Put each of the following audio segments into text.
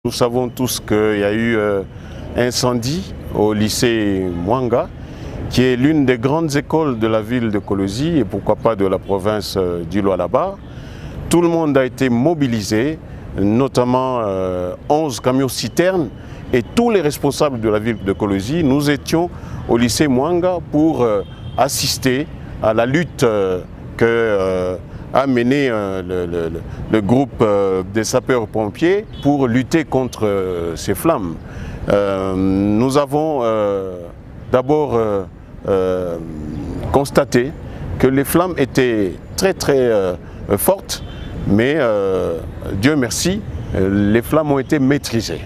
Nous savons tous qu'il y a eu incendie au lycée Mwanga, qui est l'une des grandes écoles de la ville de Kolosi et pourquoi pas de la province du Lualaba. Tout le monde a été mobilisé, notamment 11 camions-citernes et tous les responsables de la ville de Kolosi. Nous étions au lycée Mwanga pour assister à la lutte a mené le groupe des sapeurs-pompiers pour lutter contre ces flammes. Nous avons d'abord constaté que les flammes étaient très fortes, mais Dieu merci, les flammes ont été maîtrisées.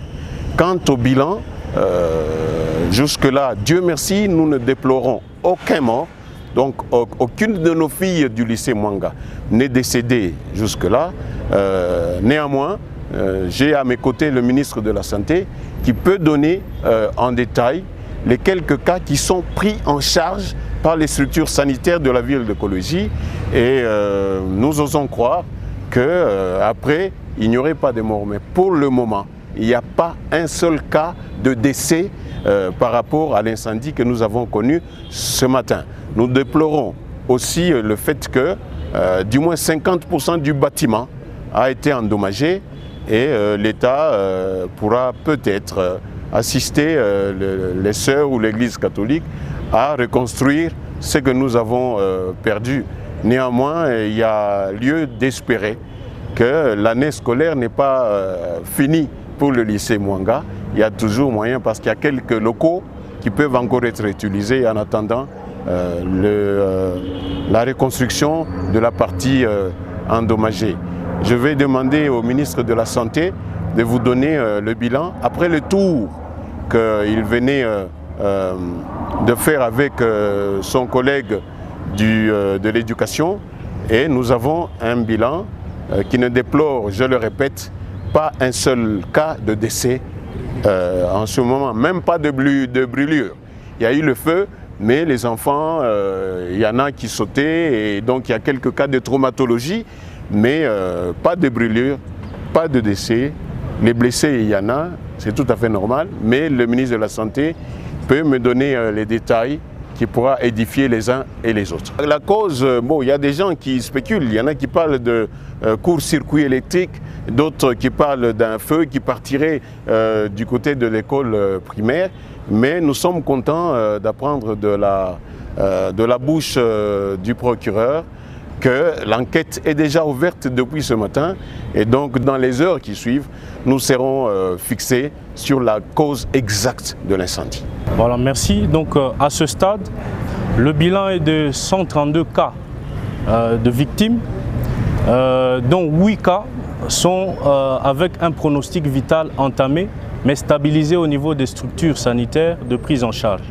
Quant au bilan, jusque-là, Dieu merci, nous ne déplorons aucun mort. Donc aucune de nos filles du lycée Mwanga n'est décédée jusque-là. Néanmoins, j'ai à mes côtés le ministre de la Santé qui peut donner en détail les quelques cas qui sont pris en charge par les structures sanitaires de la ville de Kolosi. Et nous osons croire qu'après, il n'y aurait pas de mort. Mais pour le moment, il n'y a pas un seul cas de décès par rapport à l'incendie que nous avons connu ce matin. Nous déplorons aussi le fait que du moins 50% du bâtiment a été endommagé et l'État pourra peut-être assister les sœurs ou l'Église catholique à reconstruire ce que nous avons perdu. Néanmoins, il y a lieu d'espérer que l'année scolaire n'est pas finie pour le lycée Mwanga. Il y a toujours moyen parce qu'il y a quelques locaux qui peuvent encore être utilisés en attendant la reconstruction de la partie endommagée. Je vais demander au ministre de la Santé de vous donner le bilan après le tour qu'il venait de faire avec son collègue de l'éducation. Et nous avons un bilan qui ne déplore, je le répète, pas un seul cas de décès en ce moment, même pas de brûlure. Il y a eu le feu, mais les enfants, il y en a qui sautaient, et donc il y a quelques cas de traumatologie, mais pas de brûlure, pas de décès. Les blessés, il y en a, c'est tout à fait normal, mais le ministre de la Santé peut me donner les détails qui pourra édifier les uns et les autres. La cause, bon, il y a des gens qui spéculent, il y en a qui parlent de court-circuit électrique, d'autres qui parlent d'un feu qui partirait du côté de l'école primaire, mais nous sommes contents d'apprendre de la bouche du procureur que l'enquête est déjà ouverte depuis ce matin et donc dans les heures qui suivent, nous serons fixés sur la cause exacte de l'incendie. Voilà, merci. Donc à ce stade, le bilan est de 132 cas de victimes, dont 8 cas sont avec un pronostic vital entamé, mais stabilisé au niveau des structures sanitaires de prise en charge.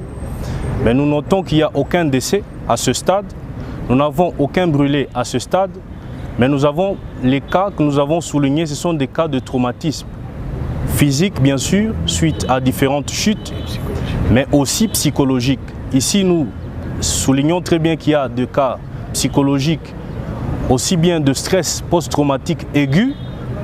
Mais nous notons qu'il n'y a aucun décès à ce stade. Nous n'avons aucun brûlé à ce stade, mais nous avons les cas que nous avons soulignés, ce sont des cas de traumatisme physique, bien sûr, suite à différentes chutes, mais aussi psychologiques. Ici, nous soulignons très bien qu'il y a des cas psychologiques, aussi bien de stress post-traumatique aigu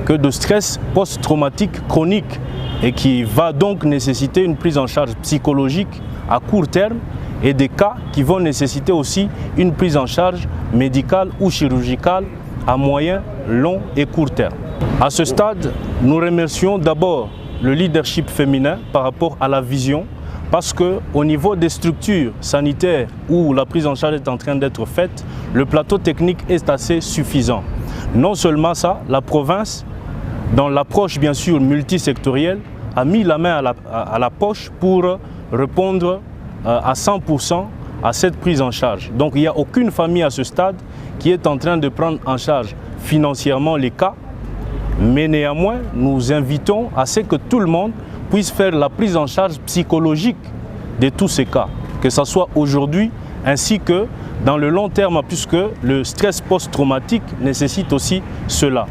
que de stress post-traumatique chronique, et qui va donc nécessiter une prise en charge psychologique à court terme, et des cas qui vont nécessiter aussi une prise en charge médicale ou chirurgicale à moyen, long et court terme. À ce stade, nous remercions d'abord le leadership féminin par rapport à la vision, parce qu'au niveau des structures sanitaires où la prise en charge est en train d'être faite, le plateau technique est assez suffisant. Non seulement ça, la province, dans l'approche bien sûr multisectorielle, a mis la main à la poche pour répondre à 100% à cette prise en charge. Donc il n'y a aucune famille à ce stade qui est en train de prendre en charge financièrement les cas, mais néanmoins nous invitons à ce que tout le monde puisse faire la prise en charge psychologique de tous ces cas, que ce soit aujourd'hui ainsi que dans le long terme, puisque le stress post-traumatique nécessite aussi cela.